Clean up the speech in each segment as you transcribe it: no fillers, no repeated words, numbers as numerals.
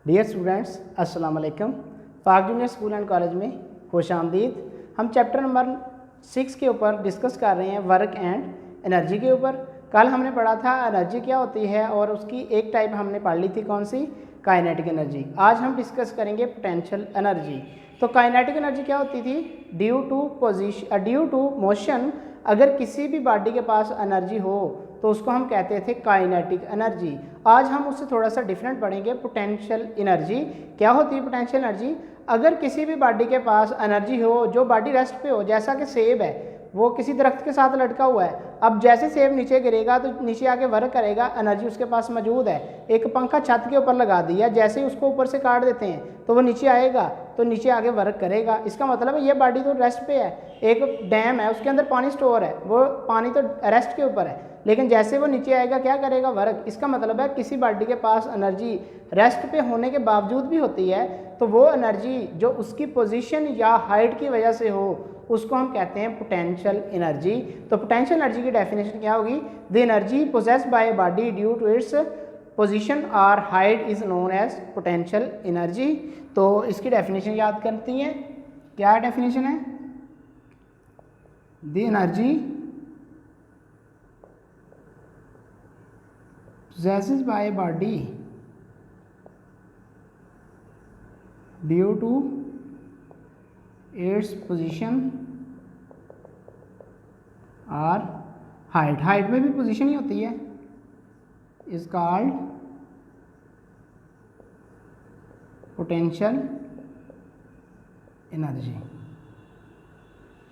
Dear students, अस्सलाम वालेकुम। पाक जूनियर स्कूल एंड कॉलेज में खुश आमदीद। हम चैप्टर नंबर 6 के ऊपर डिस्कस कर रहे हैं वर्क एंड एनर्जी के ऊपर। कल हमने पढ़ा था एनर्जी क्या होती है और उसकी एक टाइप हमने पढ़ ली थी, कौन सी? Kinetic energy. आज हम डिस्कस करेंगे पोटेंशियल एनर्जी। तो काइनेटिक एनर्जी क्या होती थी? ड्यू टू मोशन, अगर किसी भी बॉडी के पास एनर्जी हो तो उसको हम कहते थे काइनेटिक एनर्जी। आज हम उससे थोड़ा सा डिफरेंट पढ़ेंगे, पोटेंशियल एनर्जी। क्या होती है पोटेंशियल एनर्जी? अगर किसी भी बॉडी के पास एनर्जी हो, जो बॉडी रेस्ट पे हो, जैसा कि सेब है, वो किसी दरख्त के साथ लटका हुआ है। अब जैसे सेब नीचे गिरेगा तो नीचे आके वर्क करेगा, एनर्जी उसके पास मौजूद है। एक पंखा छत के ऊपर लगा दिया, जैसे ही उसको ऊपर से काट देते हैं तो वो नीचे आएगा, तो नीचे आगे वर्क करेगा। इसका मतलब है ये बॉडी तो रेस्ट पे है। एक डैम है, उसके अंदर पानी स्टोर है, वो पानी तो रेस्ट के ऊपर है, लेकिन जैसे वो नीचे आएगा क्या करेगा? वर्क। इसका मतलब है किसी बॉडी के पास एनर्जी रेस्ट पे होने के बावजूद भी होती है, तो वो एनर्जी जो उसकी पोजीशन या हाइट की वजह से हो उसको हम कहते हैं पोटेंशियल एनर्जी। तो पोटेंशियल एनर्जी की डेफिनेशन क्या होगी? The energy possessed by a body due to its position और height is known as potential energy. तो इसकी डेफिनेशन याद करती हैं। क्या डेफिनेशन है? The energy possessed by a body due to its position और हाइट में भी पोजीशन ही होती है, इज कॉल्ड पोटेंशियल एनर्जी।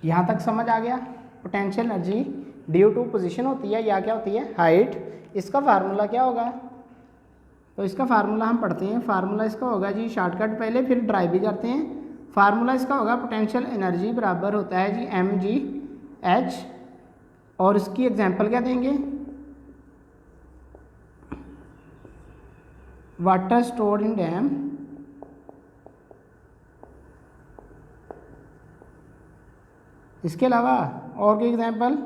यहाँ तक समझ आ गया? Potential energy due to position होती है या क्या होती है? हाइट। इसका फार्मूला क्या होगा? तो इसका फार्मूला हम पढ़ते हैं। फार्मूला इसका होगा जी, शॉर्टकट पहले फिर ड्राइव भी करते हैं। फार्मूला इसका होगा पोटेंशियल एनर्जी बराबर होता है जी mgh, और इसकी एग्जांपल क्या देंगे? वाटर स्टोर्ड इन डैम इसके अलावा और कोई एग्जांपल?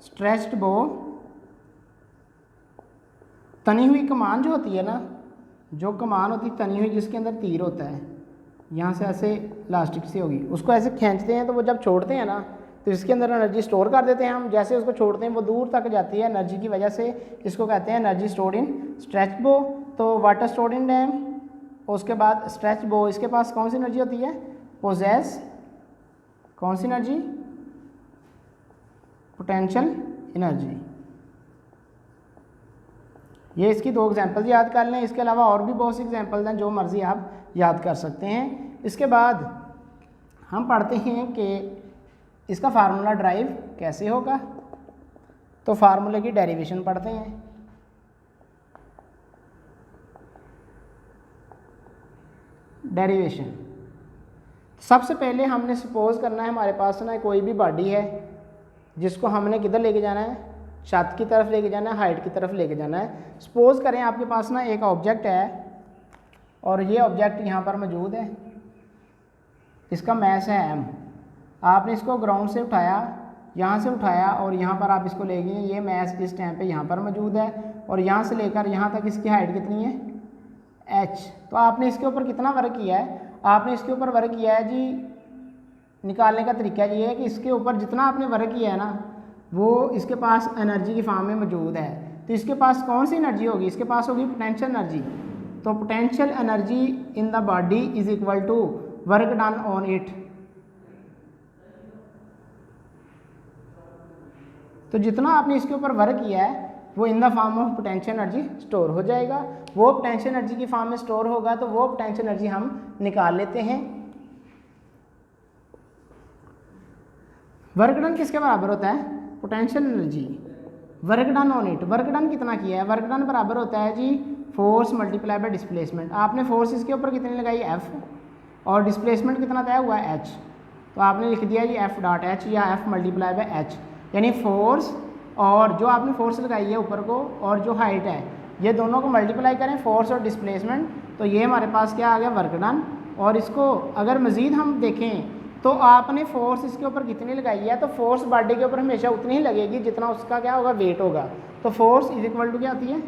स्ट्रेच्ड बो, तनी हुई कमान जो होती है ना, जो कमान होती है तनी हुई जिसके अंदर तीर होता है, यहाँ से ऐसे इलास्टिक से होगी, उसको ऐसे खींचते हैं तो वो जब छोड़ते हैं ना तो इसके अंदर एनर्जी स्टोर कर देते हैं हम। जैसे उसको छोड़ते हैं वो दूर तक जाती है एनर्जी की वजह से, इसको कहते हैं एनर्जी स्टोर्ड इन स्ट्रेच बो। तो वाटर स्टोर्ड इन डैम, उसके बाद स्ट्रेच बो, इसके पास कौन सी एनर्जी होती है? पोजेस कौन सी एनर्जी? Potential energy. ये इसकी दो एग्जांपल याद कर लें। इसके अलावा और भी बहुत सी एग्जांपल्स हैं, जो मर्जी आप याद कर सकते हैं। इसके बाद हम पढ़ते हैं कि इसका फार्मूला ड्राइव कैसे होगा। तो फार्मूले की डेरिवेशन पढ़ते हैं। डेरिवेशन सबसे पहले हमने सपोज करना है हमारे पास ना कोई भी बॉडी है जिसको हमने किधर लेके जाना है? छत की तरफ लेके जाना है, हाइट की तरफ लेके जाना है। सपोज करें आपके पास ना एक ऑब्जेक्ट है और ये ऑब्जेक्ट यहाँ पर मौजूद है, इसका मैस है m। आपने इसको ग्राउंड से उठाया, यहाँ से उठाया और यहाँ पर आप इसको ले गए। ये मैस इस टाइम पे यहाँ पर मौजूद है और यहाँ से लेकर यहाँ तक इसकी हाइट कितनी है? h। तो आपने इसके ऊपर कितना वर्क किया है? आपने इसके ऊपर वर्क किया है जी, निकालने का तरीका ये है कि इसके ऊपर जितना आपने वर्क किया है ना वो इसके पास एनर्जी की फॉर्म में मौजूद है। तो इसके पास कौन सी एनर्जी होगी? इसके पास होगी पोटेंशियल एनर्जी। तो potential energy in the body is equal to work done on it. तो जितना आपने इसके ऊपर वर्क किया है वो in the form of potential energy store हो जाएगा। वो पोटेंशियल एनर्जी की फॉर्म में स्टोर होगा तो वो पोटेंशियल एनर्जी हम निकाल लेते हैं। वर्क डन किसके बराबर होता है? Potential energy work done on it. Work done कितना किया है? वर्क डन बराबर होता है जी फोर्स मल्टीप्लाई बाय डिस्प्लेसमेंट। आपने फोर्स इसके ऊपर कितनी लगाई? F, और डिस्प्लेसमेंट कितना तय हुआ है? H। तो आपने लिख दिया जी F डॉट H या F मल्टीप्लाई बाय H, यानी फोर्स और जो आपने फोर्स लगाई है ऊपर को और जो हाइट है, ये दोनों को मल्टीप्लाई करें, फोर्स और डिस्प्लेसमेंट, तो ये हमारे पास क्या आ गया? Work done. और इसको अगर मज़ीद हम देखें तो आपने फोर्स इसके ऊपर कितनी लगाई है? तो फोर्स बॉडी के ऊपर हमेशा उतनी ही लगेगी जितना उसका क्या होगा? वेट होगा। तो फोर्स इज इक्वल टू क्या होती है?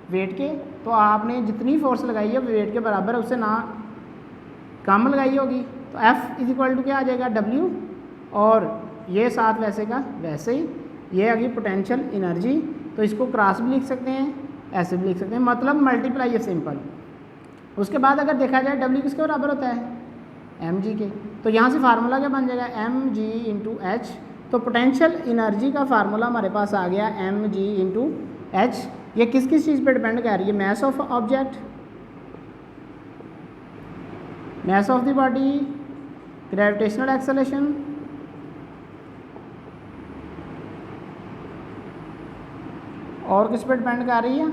वेट के, तो आपने जितनी फोर्स लगाई है वेट के बराबर है, उससे ना कम लगाई होगी। तो F इज इक्वल टू क्या आ जाएगा W, और ये साथ वैसे का वैसे ही, ये आ गई पोटेंशियल एनर्जी। तो इसको क्रॉस भी लिख सकते हैं, ऐसे भी लिख सकते हैं, मतलब मल्टीप्लाई है सिंपल। उसके बाद अगर देखा जाए W किसके बराबर होता है, mg के, तो यहाँ से फार्मूला क्या बन जाएगा, mg इंटू एच। तो पोटेंशियल एनर्जी का फार्मूला हमारे पास आ गया mg इंटू एच। ये किस किस चीज़ पे डिपेंड कर रही है, mass of object, mass of the body, gravitational acceleration और किस पे डिपेंड कर रही है,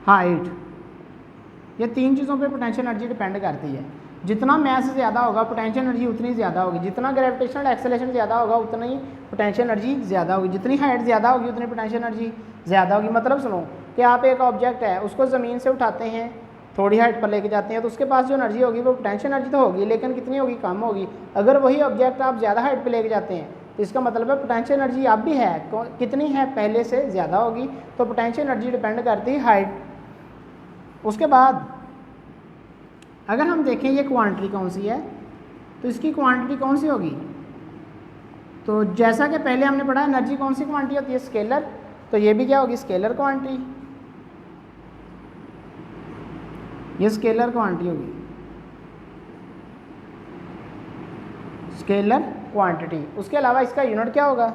हाइट। ये तीन चीज़ों पे पोटेंशियल एनर्जी डिपेंड करती है। जितना मैस ज़्यादा होगा पोटेंशियल एनर्जी उतनी ज़्यादा होगी, जितना ग्रेविटेशनल एक्सेलरेशन ज़्यादा होगा उतना ही पोटेंशियल एनर्जी ज़्यादा होगी, जितनी हाइट ज़्यादा होगी उतनी पोटेंशियल एनर्जी ज़्यादा होगी। मतलब सुनो कि आप एक ऑब्जेक्ट है उसको ज़मीन से उठाते हैं, थोड़ी हाइट पर लेके जाते हैं, तो उसके पास जो एनर्जी होगी वो पोटेंशियल एनर्जी तो होगी, लेकिन कितनी होगी, कम होगी। अगर वही ऑब्जेक्ट आप ज़्यादा हाइट पर लेके जाते हैं तो इसका मतलब है पोटेंशियल एनर्जी अब भी है, कितनी है, पहले से ज़्यादा होगी। तो पोटेंशियल एनर्जी डिपेंड करती है हाइट। उसके बाद अगर हम देखें ये क्वांटिटी कौन सी है, तो इसकी क्वांटिटी कौन सी होगी, तो जैसा कि पहले हमने पढ़ा एनर्जी कौन सी क्वांटिटी होती है, स्केलर। तो ये भी क्या होगी, स्केलर क्वांटिटी, ये स्केलर क्वांटिटी होगी, स्केलर क्वांटिटी। उसके अलावा इसका यूनिट क्या होगा,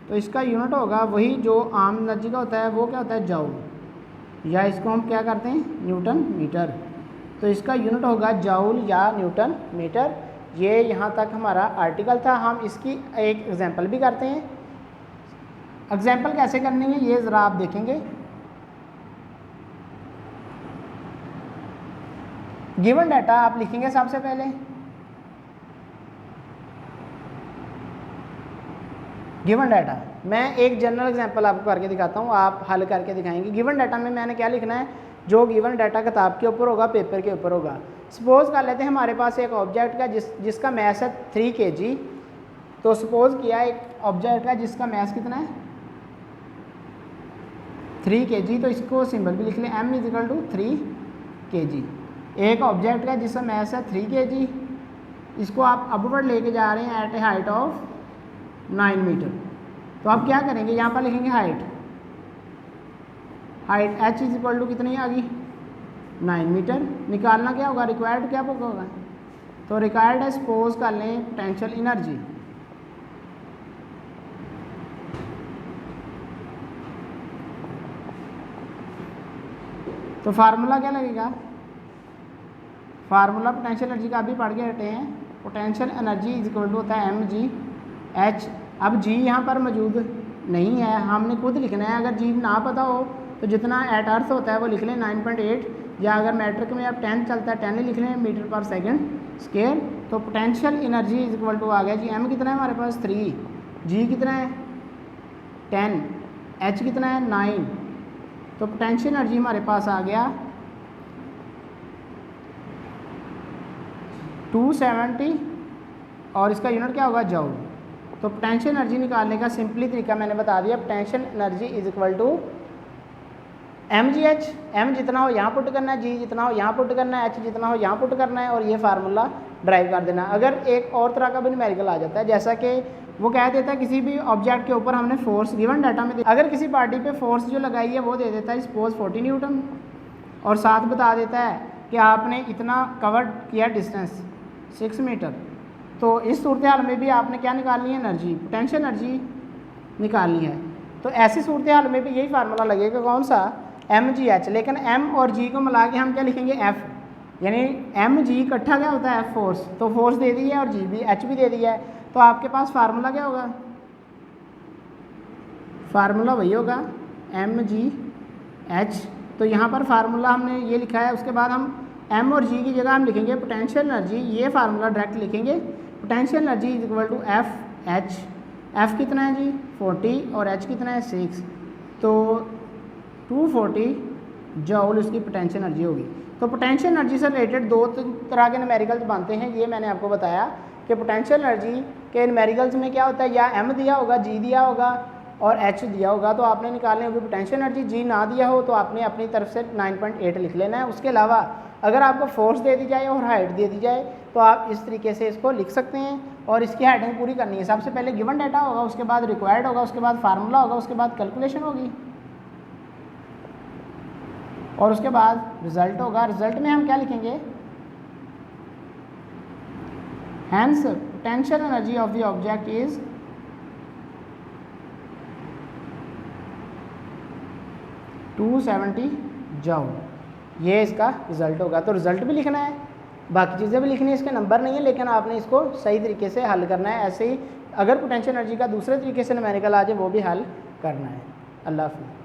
तो इसका यूनिट होगा वही जो आम एनर्जी का होता है, वो क्या होता है, जूल, या इसको हम क्या करते हैं, न्यूटन मीटर। तो इसका यूनिट होगा जूल या न्यूटन मीटर। ये यहाँ तक हमारा आर्टिकल था। हम इसकी एक एग्जांपल भी करते हैं। एग्जांपल कैसे करनी है ये ज़रा आप देखेंगे। गिवन डाटा आप लिखेंगे सबसे पहले, गिवन डाटा। मैं एक जनरल एग्जांपल आपको करके दिखाता हूँ, आप हल करके दिखाएंगे। गिवन डाटा में मैंने क्या लिखना है, जो गिवन डाटा किताब के ऊपर होगा, पेपर के ऊपर होगा। सपोज़ कर लेते हैं हमारे पास एक ऑब्जेक्ट का जिसका मैस है 3 kg। तो सपोज़ किया एक ऑब्जेक्ट का जिसका मैस कितना है, 3 kg। तो इसको सिंबल भी लिख लें, m is equal to 3 kg। एक ऑब्जेक्ट का जिसका मैस है 3 kg, इसको आप अपवर्ड लेके जा रहे हैं at a height of 9 metre. तो आप क्या करेंगे, यहाँ पर लिखेंगे height, height h is equal to कितनी आ गई, 9 मीटर। निकालना क्या होगा, रिक्वायर्ड क्या होगा, तो रिक्वायर्ड है, सपोज कर लें पोटेंशियल एनर्जी। तो फार्मूला क्या लगेगा, फार्मूला पोटेंशियल एनर्जी का अभी पढ़ के हटे हैं। Potential energy is equal to होता है mg/h। अब g यहाँ पर मौजूद नहीं है, हमने खुद लिखना है। अगर g ना पता हो तो जितना एट अर्थ होता है वो लिख लें 9.8, या अगर मैट्रिक में अब 10 चलता है 10 ही लिख लें मीटर पर सेकंड स्क्वायर। तो potential energy is equal to आ गया जी, m कितना है हमारे पास 3, g कितना है 10, h कितना है 9। तो पोटेंशियल एनर्जी हमारे पास आ गया 270, और इसका यूनिट क्या होगा, जूल। तो पोटेंशियल एनर्जी निकालने का सिंपली तरीका मैंने बता दिया। Potential energy is equal to mgh, m जितना हो यहाँ पुट करना है, g जितना हो यहाँ पुट करना है, h जितना हो यहाँ पुट करना है, और ये फार्मूला ड्राइव कर देना। अगर एक और तरह का भी न्यूमेरिकल आ जाता है, जैसा कि वो कह देता है किसी भी ऑब्जेक्ट के ऊपर हमने फोर्स गिवन डाटा में अगर किसी पार्टी पे फोर्स जो लगाई है वो दे देता है सपोज 40 न्यूटन, और साथ बता देता है कि आपने इतना कवर किया डिस्टेंस 6 मीटर। तो इस सूरत हाल में भी आपने क्या निकालनी है, एनर्जी, पोटेंशियल एनर्जी निकालनी है। तो ऐसी सूरत हाल में भी यही फार्मूला लगेगा, कौन सा, mgh। लेकिन m और g को मिला के हम क्या लिखेंगे, f, यानी mg इकट्ठा क्या होता है, फोर्स। तो फोर्स दे दी है और g भी, h भी दे दिया है। तो आपके पास फार्मूला क्या होगा, फार्मूला वही होगा mgh। तो यहाँ पर फार्मूला हमने ये लिखा है। उसके बाद हम m और g की जगह हम लिखेंगे पोटेंशियल एनर्जी। ये फार्मूला डायरेक्ट लिखेंगे, potential energy is equal to f h। कितना है जी 40, और h कितना है 6। तो 240 जूल उसकी पोटेंशियल एनर्जी होगी। तो पोटेंशियल एनर्जी से रिलेटेड दो तरह के न्यूमेरिकल्स बनते हैं, ये मैंने आपको बताया कि पोटेंशियल एनर्जी के न्यूमेरिकल्स में क्या होता है, या m दिया होगा, g दिया होगा, और H दिया होगा तो आपने निकालनी होगी पोटेंशियल एनर्जी। G ना दिया हो तो आपने अपनी तरफ से 9.8 लिख लेना है। उसके अलावा अगर आपको फोर्स दे दी जाए और हाइट दे दी जाए तो आप इस तरीके से इसको लिख सकते हैं और इसकी हेडिंग पूरी करनी है। सबसे पहले गिवन डाटा होगा, उसके बाद रिक्वायर्ड होगा, उसके बाद फार्मूला होगा, उसके बाद कैलकुलेशन होगी और उसके बाद रिजल्ट होगा। रिजल्ट में हम क्या लिखेंगे, hence potential energy of the object is $270 joule. ये इसका रिजल्ट होगा। तो रिजल्ट भी लिखना है, बाकी चीज़ें भी लिखनी है, इसके नंबर नहीं है, लेकिन आपने इसको सही तरीके से हल करना है। ऐसे ही अगर पोटेंशियल एनर्जी का दूसरे तरीके से न्यूमेरिकल आ जाए वो भी हल करना है। अल्लाह हाफ़िज़।